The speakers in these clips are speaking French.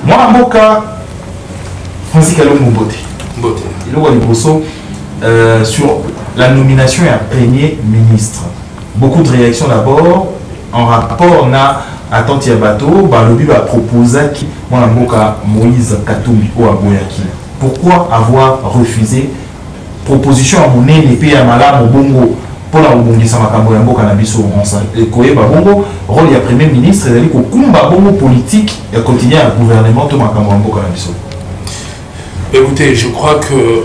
Moi, Mboka, Francis Kalombo Mbote. Il y a des sur la nomination d'un premier ministre. Beaucoup de réactions d'abord en rapport à Tantia Bateau, Balobi va proposer qui Moïse Katumbi ou Aboyaki. Pourquoi avoir refusé proposition à mon épée à Malam au Bongo pour la rebondissement à Kamboyambo Cannabis au Koye Babongo, rôle du premier ministre, c'est-à-dire qu'au combat bongo politique et quotidien à gouvernement de Makamboyambo Cannabis. Écoutez, je crois que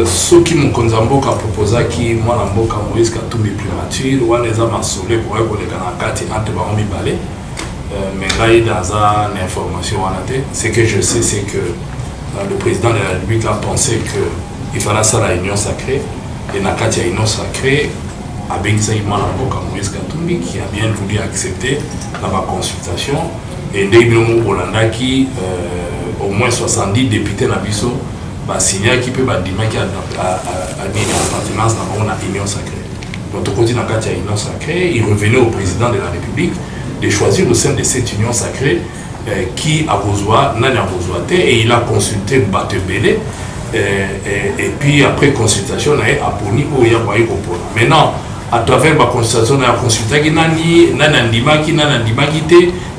ceux qui m'ont a proposé qui moi Namboka Moïse Katumbi primature, ou les hommes assolés pour les Kanakati entre Baromi Balé, mais là il y a une information ce que je sais, c'est que le président de la République a pensé qu'il fallait ça la union sacrée, et Nakati a une union sacrée, avec Saïma Namboka Moïse Katumbi qui a bien voulu accepter la consultation, et Ndegnomo Bolanda qui au moins 70 députés Nabiso va signer qui peut dire qu'il y a une appartenance dans l'union sacrée. Donc, au côté de la union sacrée, il revenait au président de la République de choisir au sein de cette union sacrée qui a besoin, et il a consulté Batebele. Et puis, après consultation, il a apponi au Yaboye Kopona. Maintenant, à travers la consultation, il a consulté qui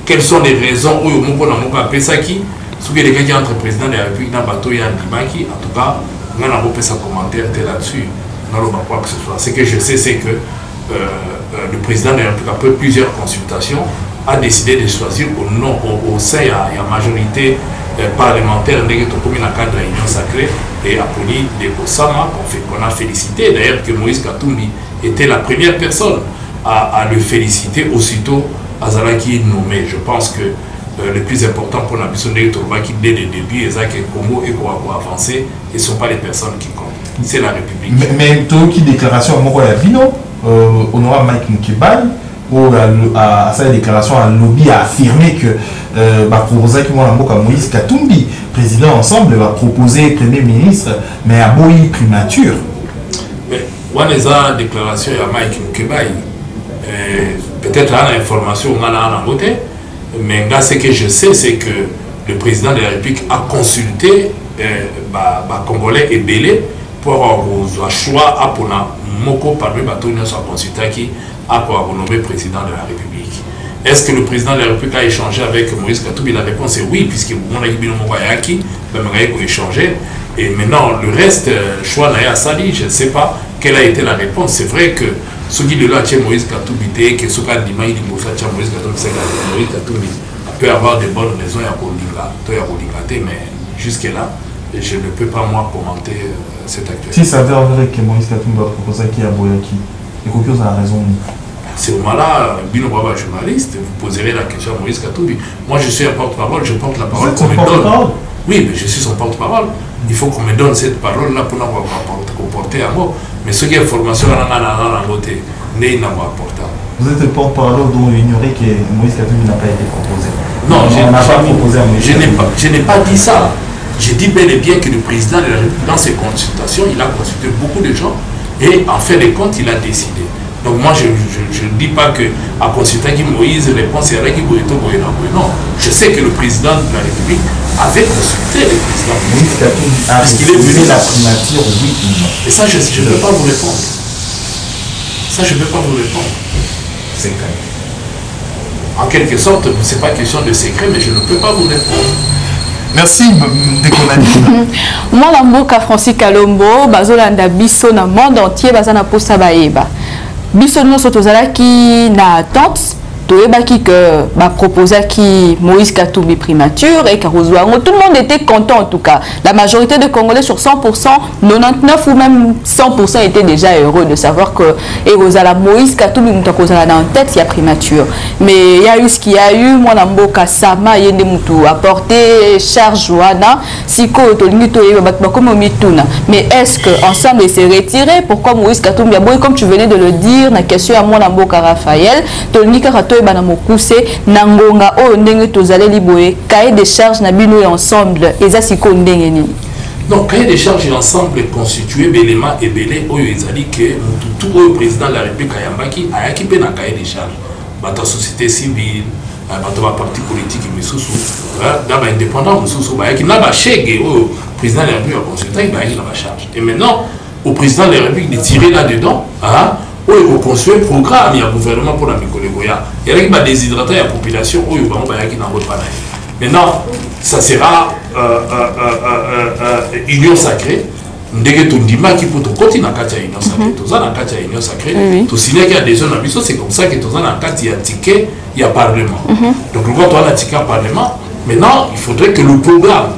quelles sont les raisons où il a appelé ça qui. Ce qui est le cas entre le président de la République dans le bateau et Andimaki, en tout cas, on a un peu sa commentaire là-dessus. Ce que je sais, c'est que le président de la République, après plusieurs consultations, a décidé de choisir au sein de la majorité parlementaire de la cadre de l'Union sacrée et Apoli de Kosama, qu'on a félicité. D'ailleurs, que Moïse Katumbi était la première personne à le féliciter aussitôt à Zalaki nommé. Je pense que le plus important pour la mission de Tourba qui dès le début est que Congo et pour avancer, ce ne sont pas les personnes qui comptent, c'est la République. Mais tout qui déclaration à Mokoya Bino, honorable Mike Mukebay, à sa déclaration à lobby a affirmé que proposer que Moïse Katumbi, président ensemble, va proposer premier ministre, mais à Boyi primature. Mais on a une déclaration à Mike Mukebay, peut-être à l'information on a voté. Mais là, ce que je sais, c'est que le président de la République a consulté Congolais et Belé pour avoir un choix à Moko parmi les gens consultés qui a pour nommer président de la République. Est-ce que le président de la République a échangé avec Moïse Katumbi? La réponse est oui, puisque mon ami Binomoyaki a échangé. Et maintenant, le reste, choix n'a Sali, je ne sais pas quelle a été la réponse. C'est vrai que ce qui est là, Moïse Katumbi, que ce qui est Moïse Katumbi peut avoir de bonnes raisons à mais jusque-là, je ne peux pas moi commenter cette actualité. Si ça veut dire que Moïse Katumbi va proposer qui a Boyaki, et qu'aucun a raison. C'est au moment-là, Bino Baba journaliste, vous poserez la question à Moïse Katumbi. Moi, je suis un porte-parole, je porte la parole qu'on me donne. Oui, mais je suis son porte-parole. Il faut qu'on me donne cette parole-là pour nous porter à moi. Mais ce qui est formation, vous êtes le porte-parole dont vous ignorez que Moïse Katumbi n'a pas été proposé. Non, je n'ai pas dit ça. J'ai dit bel et bien que le président de la République, dans ses consultations, il a consulté beaucoup de gens et en fin de compte, il a décidé. Donc moi, je ne dis pas qu'à consulter qui Moïse, réponse est qui non. Je sais que le président de la République avait consulté le président Moïse Katumbi parce qu'il est venu la primature, oui ou non. Et ça, je ne peux pas vous répondre. Ça, je ne peux pas vous répondre. C'est clair. En quelque sorte, ce n'est pas question de secret, mais je ne peux pas vous répondre. Merci, Dekonani. Moi, Namboka Francis Kalombo, Bazolanda Bisso, dans le monde entier, Bazana Posa Baeba. Bisso, nous sommes qui na attente. Toebaki que m'a proposé qui Moïse Katumbi primature et Karozouango. Tout le monde était content en tout cas. La majorité des Congolais sur 100%, 99 ou même 100% étaient déjà heureux de savoir que Erosala Moïse Katumbi Mutakozala dans tête il y a primature. Mais il y a eu ce qu'il y a eu. Moi Namboka Sama Yende Mutu a porté charge Joana Siko Tolingito et Batmakomo Mituna. Mais est-ce que ensemble il s'est retiré? Pourquoi Moïse Katumbi a comme tu venais de le dire, na question à moi Namboka Raphaël, Tolingito banamokuse nangonga o ndenge tozale liboye cahier de charge na bino ensemble eza siko ndenge nini. Donc cahier de charge ensemble constitué d'éléments et belé oyo ezali que tout le président de la République ayambaki ayaki pe na cahier de charge bata société civile dans parti politique dans l'indépendant qui n'a pas chèque au président de la République consultant il n'a pas charge. Et maintenant au président de la République de tirer là-dedans où il faut construire un programme, il y a un gouvernement pour la Mikolegoya. Il y a déshydrater la population où il y a pas. Maintenant, ça sera union sacrée. Ndege tondima qui peut continuer à la union sacrée. Tous dans la union sacrée. Tout signer qu'il y a des zones ambitieuses, c'est comme ça que tous dans la il y a ticket, il y a parlement. Donc quand on a ticket à parlement, maintenant il faudrait que le programme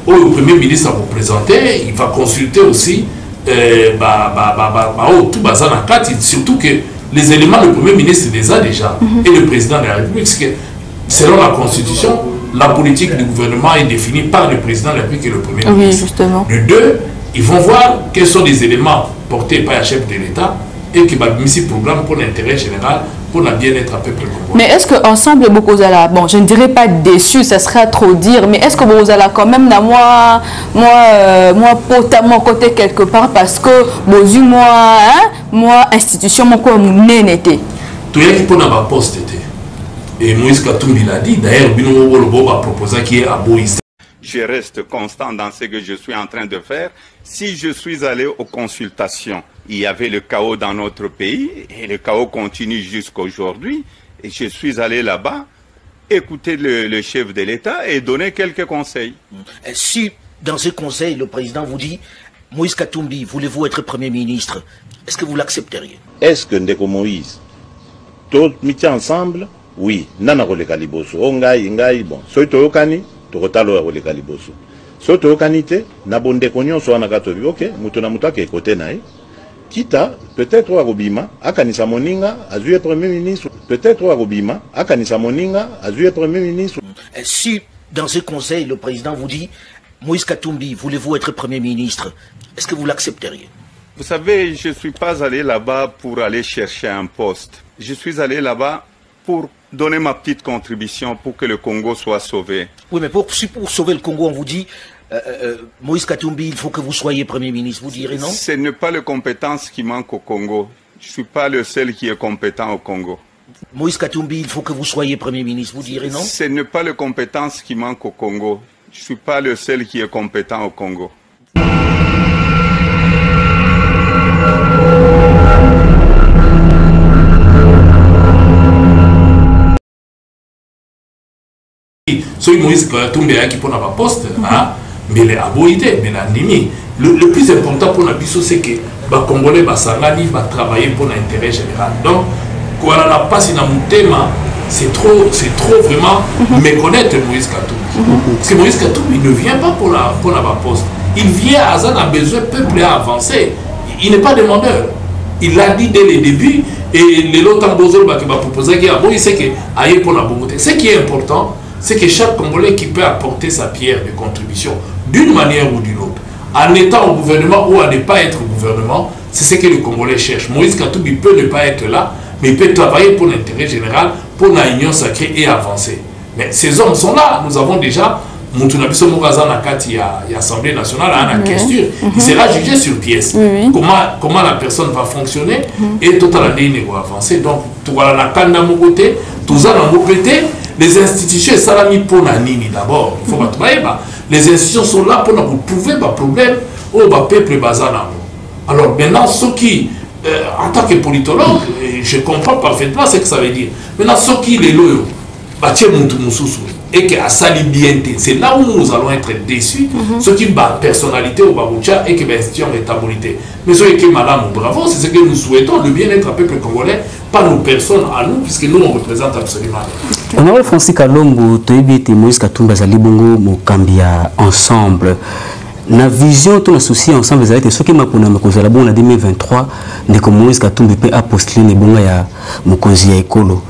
où le Premier ministre va vous présenter, il va consulter aussi tout bazar en quatre, surtout que les éléments le Premier ministre les a déjà et le président de la République, parce que selon la Constitution, la politique du gouvernement est définie par le président de la République et le Premier ministre. Justement. Les deux, ils vont voir quels sont les éléments portés par le chef de l'État et qui va mettre ce programme pour l'intérêt général, pour le bien-être à peu près. Mais est-ce qu'ensemble, beaucoup de bon, je ne dirais pas déçu, ça serait trop dire, mais est-ce que vous allez quand même, moi, potamment côté quelque part, parce que, moi, institution, moi, comme n'était. Tout est pour ma poste. Et Moïse Katumbi l'a dit, d'ailleurs, Bino Wolobo a proposé qu'il y ait à Boïs. Je reste constant dans ce que je suis en train de faire. Si je suis allé aux consultations, il y avait le chaos dans notre pays et le chaos continue jusqu'à aujourd'hui. Et je suis allé là-bas, écouter le chef de l'État et donner quelques conseils. Si dans ce conseil, le président vous dit, Moïse Katumbi, voulez-vous être Premier ministre, est-ce que vous l'accepteriez? Est-ce que Ndeko Moïse, tous mis ensemble, oui, nana koleka liboso, ngai, bon, soy toyokani, tokotalo ya koleka liboso. Soy toyokani te, na bonde konyon so anaka tobi, ok, mutu na mutu ake kote nae. Kita, peut-être Warobima, akanisa moninga, azuye Premier ministre, peut-être Warobima, akanisa moninga, azuye Premier ministre. Si dans ce conseil, le président vous dit, Moïse Katumbi, voulez-vous être Premier ministre, est-ce que vous l'accepteriez? Vous savez, je ne suis pas allé là-bas pour aller chercher un poste. Je suis allé là-bas pour donner ma petite contribution pour que le Congo soit sauvé. Oui, mais pour sauver le Congo, on vous dit, Moïse Katumbi, il faut que vous soyez Premier ministre. Vous direz non? Ce n'est pas les compétences qui manquent au Congo. Je ne suis pas le seul qui est compétent au Congo. Moïse Katumbi, il faut que vous soyez Premier ministre. Vous direz non? Ce n'est pas les compétences qui manquent au Congo. Je ne suis pas le seul qui est compétent au Congo. Soy Moïse Katumbi qui pour la poste, mais les aboïtés, mais l'animi. Le plus important pour la biso, c'est que les Congolais vont travailler pour l'intérêt général. Donc, quand on a passé dans mon thème, c'est trop vraiment méconnaître Moïse Katumbi. Parce que Moïse Katumbi ne vient pas pour la poste. Il vient à Zan a besoin peuple à avancer. Il n'est pas demandeur. Il l'a dit dès le début. Et les autres qui va proposer il sait que ailleurs pour la beauté. Ce qui est important, c'est que chaque Congolais qui peut apporter sa pierre de contribution d'une manière ou d'une autre, en étant au gouvernement ou à ne pas être au gouvernement, c'est ce que les Congolais cherchent. Moïse Katumbi peut ne pas être là, mais il peut travailler pour l'intérêt général, pour la union sacrée et avancer. Mais ces hommes sont là. Nous avons déjà Moutunabiso Mouraza Nakati, il y a l'Assemblée nationale, à la question. Il sera jugé sur pièce. Comment la personne va fonctionner et tout à l'année il va avancer. Donc, tout à la canne mon côté, tout ça dans mon côté. Les institutions, ça l'a mis pour la nini d'abord. Il faut pas travailler. Les institutions sont là pour nous prouver les problèmes au peuple bazar. Alors maintenant, ceux qui, en tant que politologue, je comprends parfaitement ce que ça veut dire. Maintenant, ceux qui les loyaux, et que à salibienté, c'est là où nous allons être déçus. Ceux qui ont personnalité au Baboucha et qui ont institution rétabilité. Mais ceux qui ont madame, bravo, c'est ce que nous souhaitons, le bien-être à peuple congolais, pas nos personnes à nous, puisque nous on représente absolument. Honorable Francis Kalombo, Toyebi Moïse Katumbi Bazali Bongo Mokambia ensemble. Na vision, tout le souci ensemble, vous avez ce qui m'a pour nous en 2023, de que Moïse Katumbi peut apostiller les bons à Mokonzi Ekolo.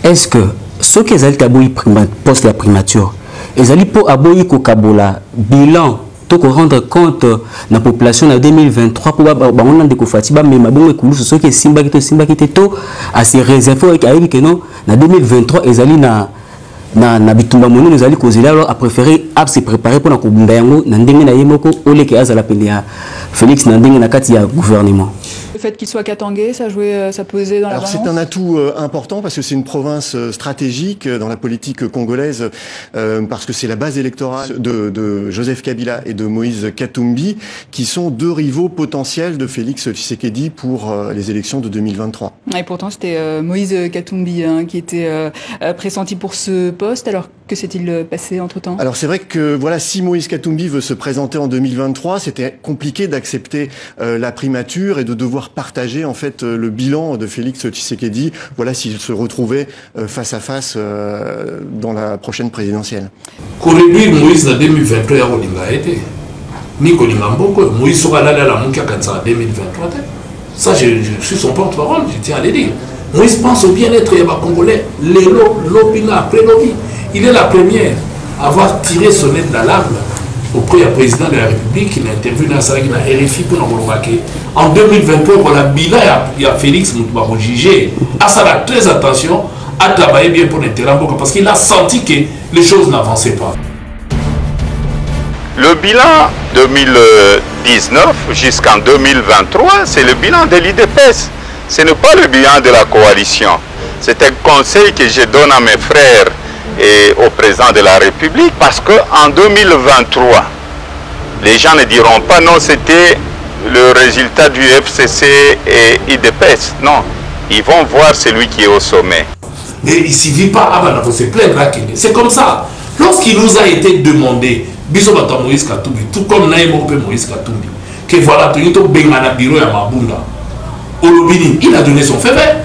Est-ce que ceux qui ont été poste la primature, ils ont pour aboyer Kokabola bilan, pour rendre compte de la population en 2023 pour on a des Fatiba, mais ma bonne écoute, ceux qui Simba qui tout à se réserver avec que non, en 2023 ils allaient na bitumba mono nous allons causer là à préférer à se préparer pour la Kubunda yango na ndenge na yemoko ole ke azala pele ya Félix na ndenge na kati ya gouvernement. fait qu'il soit katangais, ça pesait dans la balance? C'est un atout important parce que c'est une province stratégique dans la politique congolaise, parce que c'est la base électorale de Joseph Kabila et de Moïse Katumbi, qui sont deux rivaux potentiels de Félix Tshisekedi pour les élections de 2023. Et pourtant, c'était Moïse Katumbi qui était pressenti pour ce poste. Alors, que s'est-il passé entre-temps? Alors, c'est vrai que voilà, si Moïse Katumbi veut se présenter en 2023, c'était compliqué d'accepter la primature et de devoir partager en fait le bilan de Félix Tshisekedi. Voilà, s'il se retrouvait face à face dans la prochaine présidentielle. Réduire Moïse en 2023, ni Kolimamboko, Moïse sera là la Moukia en 2023. Ça, je suis son porte-parole, je tiens à le dire. Moïse pense au bien-être des Congolais. Après lobby, il est la première à avoir tiré sonnette d'alarme auprès du président de la République. Il a interviewé dans la RFI pour nous remarquer. En 2023, pour la bilan, il y a Félix Moutouaro jugé. À ça, très attention, à travailler bien pour l'intérêt parce qu'il a senti que les choses n'avançaient pas. Le bilan 2019 jusqu'en 2023, c'est le bilan de l'IDPS. Ce n'est pas le bilan de la coalition. C'est un conseil que je donne à mes frères et au président de la République parce qu'en 2023, les gens ne diront pas non, c'était le résultat du FCC et IDPS. Non, ils vont voir celui qui est au sommet. Mais il ne suffit pas, c'est comme ça. Lorsqu'il nous a été demandé, Bisobata Moïse Katumbi, tout comme Naïmo Moïse Katumbi, que voilà, Tonito Bengana Biro ya Mabunda, Olobini, il a donné son feu vert.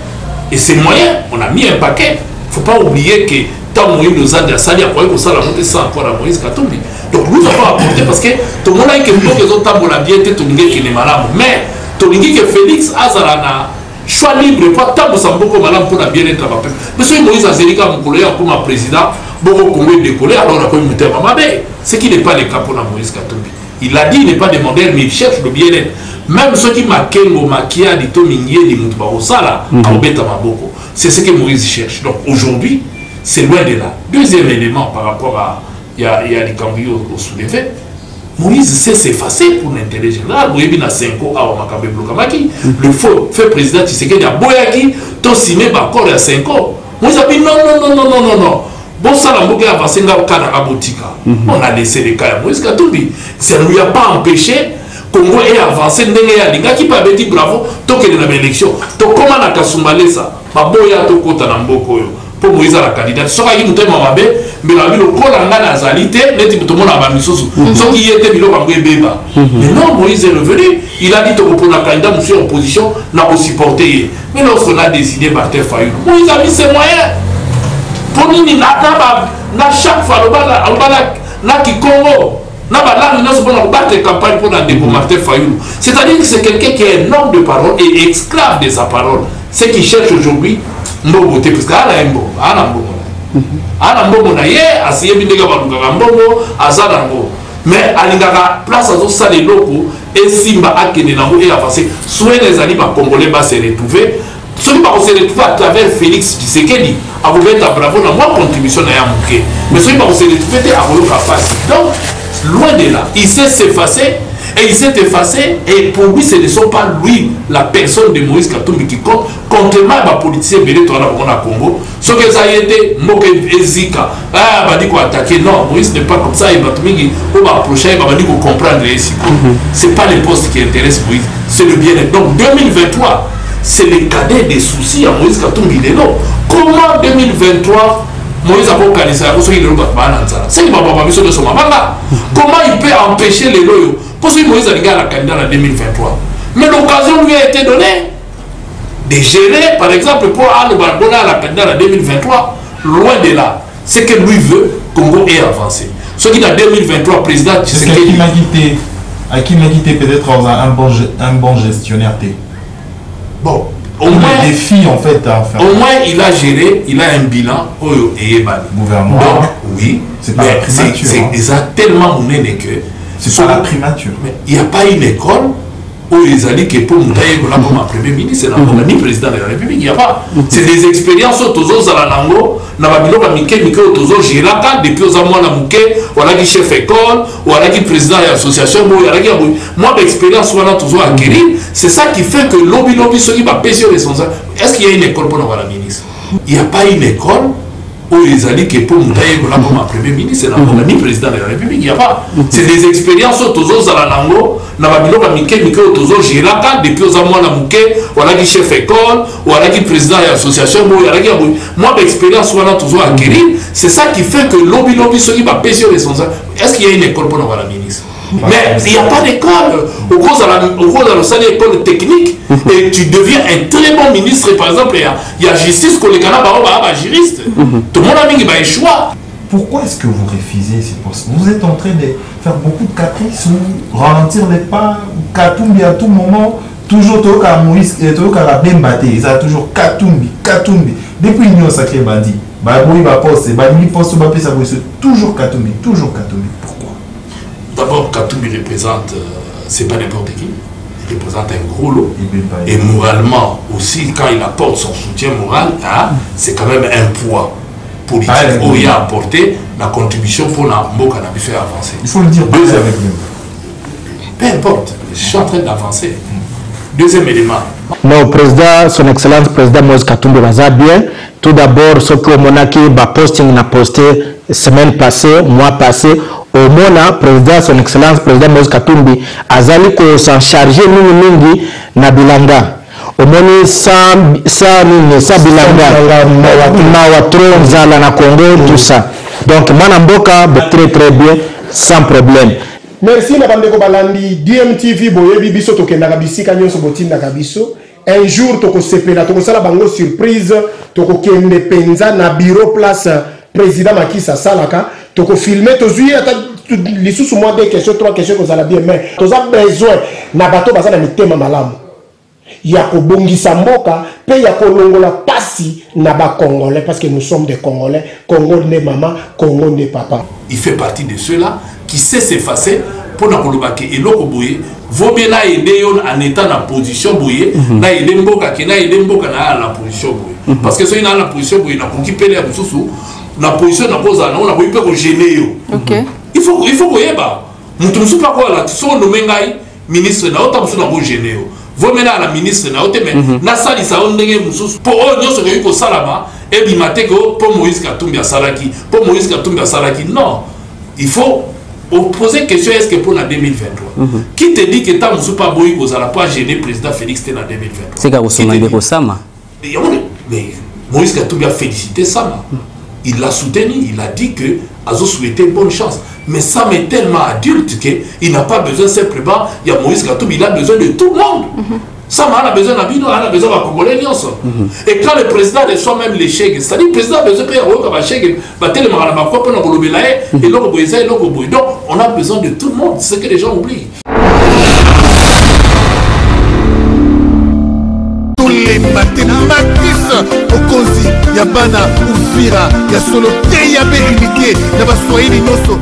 Et ces moyens, on a mis un paquet. Il ne faut pas oublier que tant Moïse nous a dit à Sali, après qu'on s'en a monté ça encore à Moïse Katumbi. Donc nous avons apporté parce que tout le monde a dit que les autres ont bien été Toningé qui n'est malade. Mais Toningé que Félix Azarana, choix libre, pas tant que beaucoup malade pour la bien-être à ma peuple. Monsieur Moïse Azerika, mon collègue, comme président, beaucoup Congolais décollé, alors on a comme muté à Mamabé. Ce qui n'est pas le cas pour la Moïse Katumbi. Il a dit, il n'est pas demandeur, mais il cherche le bien-être. Même ceux qui maquillent, maquillent, dit Tomingier, dit Moutbaosala, à Obeta Maboko. C'est ce que Moïse cherche. Donc aujourd'hui, c'est loin de là. Deuxième élément par rapport à il y a les cambrios au soulevé. Moïse sait s'effacer pour l'intérêt général. Moïse n'a 5 ans à Makabe Blokamaki. Le fait président Tshisekedi a Boyaki, tout signé encore il y a 5 ans. Moïse a dit non. Bon, ça l'a beaucoup avancé dans le cas de Rabotika. On a laissé les cas à Moïse Katumbi. Ça ne lui a pas empêché Congo ait avancé. N'enga qui pas dit bravo, tant qu'il y a une élection. Donc, comment on a Kasumbalé ça? Baboya to kota na mboko yo. Pour Moïse à la candidate. Soka qui nous t'aime mabe, mais la ville au col en a nazalité, n'est-ce pas tout le monde a mis sous. Sauf qu'il était bilo bambé béba. Mais non, Moïse est revenu. Il a dit que pour la candidat, monsieur en opposition, n'a pas supporté. Mais lorsqu'on a décidé Martin Fayulu, Moïse a mis ses moyens. Pour nous, na chaque fois, na qui Congo, na balade, nous avons battre les campagnes pour la déco Martin Fayulu. C'est-à-dire que c'est quelqu'un qui est un homme de parole et esclave de sa parole. Ce qui cherche aujourd'hui, Mbobote, parce qu'il y a un Mbobo, mais alingaka place à ça les locaux et Simba a qui et avancé. Soit les alliés congolais va se retrouver. Ceux qui vont se retrouver à travers Félix Tshisekedi, à vous mettre à bravo dans ma contribution à Yamouké. Mais ceux qui vont se retrouver à Rolo Kapasi. Donc, loin de là, il sait s'effacer. Et il s'est effacé, et pour lui, ce ne sont pas lui, la personne de Moïse Katumbi qui compte, contrairement à la politicien Bélé Toana Congo. Ce que ça a été, Moke Ezika, bah dit qu'on attaquer, non, Moïse n'est pas comme ça, il va approcher, il va dire qu'on comprendre les Siko. Ce n'est pas les postes qui intéressent Moïse, c'est le bien-être. Donc 2023, c'est le cadet des soucis à Moïse Katumbi. Comment 2023 Moïse a pas organisé la chose, il est comment il peut empêcher les loyaux? Parce que Moïse a dit à la candidat en 2023. Mais l'occasion lui a été donnée de gérer, par exemple, pour aller à la candidat en 2023, loin de là. Ce que lui veut, Congo est avancé. Ce qui en 2023, président Tshisekedi. À qui m'a quitté peut-être un bon gestionnaire. Bon. Au moins, défi en fait à faire. Au moins, il a géré, il a un bilan et gouvernement. Donc, oui, c'est pas la primature. Ils ont tellement monnaie que c'est pas la primature. Mais il n'y a pas une école où ils allaient que pour Moutaye comme un premier ministre, ni président de la République, il n'y a pas. C'est des expériences autour de la langue, Nababilo Mike Mike autour Giraka, depuis aux amours la Mouké, ou à la chef école, ou à la président de l'association, moi l'expérience soit là toujours acquérir, c'est ça qui fait que lobby ce qui va payer les sons. Est-ce qu'il y a une école pour avoir la ministre? Il n'y a pas une école où ils allaient que pour Moutaye comme un premier ministre, ni président de la République, il n'y a pas. C'est des expériences autour de la langue, Nababilo Mike Mike autour Giraka, depuis aux amours la Mouké, ou à la chef école, ou à la président de l'association, moi l'expérience soit là toujours acquérir, c'est ça qui fait que lobby ce qui va payer les sons. Est-ce qu'il y a une école pour avoir la ministre? Mais il n'y a pas d'école. Au cours de la école technique, et tu deviens un très bon ministre. Par exemple, il y a justice que les Canadiens sont juristes. Tout le monde a mis un choix. Pourquoi est-ce que vous refusez ces postes? Vous êtes en train de faire beaucoup de caprices ou ralentir les pas, Katumbi à tout moment, toujours Toka Moïse, Toka la Bembate, ils ont toujours Katumbi. Depuis l'Union Sacrée Bandi, Baboui va poste, Bali poste, c'est toujours Katumbi. Pourquoi? D'abord, Katumbi représente, c'est pas n'importe qui, il représente un gros lot. Et moralement aussi, quand il apporte son soutien moral, c'est quand même un poids politique où il a apporté la contribution pour la Mboka faire avancer. Il faut le dire, peu importe, je suis en train d'avancer. Deuxième élément. Non, président, son excellence, président Moïse Katumbi va bien. Tout d'abord, ce que Monaki va posting n'a posté semaine passée, mois passé, au Mona, président, son excellence, président Moïse Katumbi, Azali ko s'en charger mingi na bilanga. Au Moni sa bilanga, Mawatron, Zala na Congo, tout ça. Donc, Manamboka, très bien, sans problème. Merci na bandeko balandi DMTV boyebi biso tokendaka bisika nyonso botindaka biso. Un jour toko sepela toko sala bango surprise toko kende penza na bureau place président Macky Sall toko filmer tozui ata lisusu moi deux questions trois questions ko sala bien mais toza besoin na bato baza na mitema malamu ya kobongisa mboka pe ya kolongola pasi na ba Congolais parce que nous sommes des Congolais, Congo ne maman, Congo ne papa. Il fait partie de ceux-là qui sait s'effacer pour na kolobake eloko boye vaut bien na aider en étant en position boye na aider mboka ki na aider mboka na la position boye parce que soki na la position boye na konki pele ya bususu na position na poza na on a boye pe ko gêner yo. OK. Il faut koyeba mutu musu pa ko la so no mengai ministre na ota musu na ko gêner yo. Vaut bien la ministre na ote mais na sali sa ondenge mususu po o nyoso ke ko salama e bimate ko po Moïse Katumbi asalaki po Moïse Katumbi asalaki non. Il faut poser question, est-ce que pour la 2023 qui te dit que tu n'as pas boy aux ala pas gêner président Félix en 2023? C'est quand vous Sama. Mais Moïse Katumbi a félicité Sama. Il l'a soutenu, il a dit que Azo souhaitait bonne chance. Mais Sama est tellement adulte qu'il n'a pas besoin simplement, il y a Moïse Katumbi, il a besoin de tout le monde. Sama a besoin d'Abino, il a besoin de Congolais. Et quand le président reçoit même les chèques, c'est-à-dire le président a besoin de payer un chèque, et donc on a besoin de tout le monde, c'est ce que les gens oublient. Tous les matins, Matis, Okonzi, Yabana, Oufira, Yasolo, Teyabe, Unité, Nabaswaïli, Noso.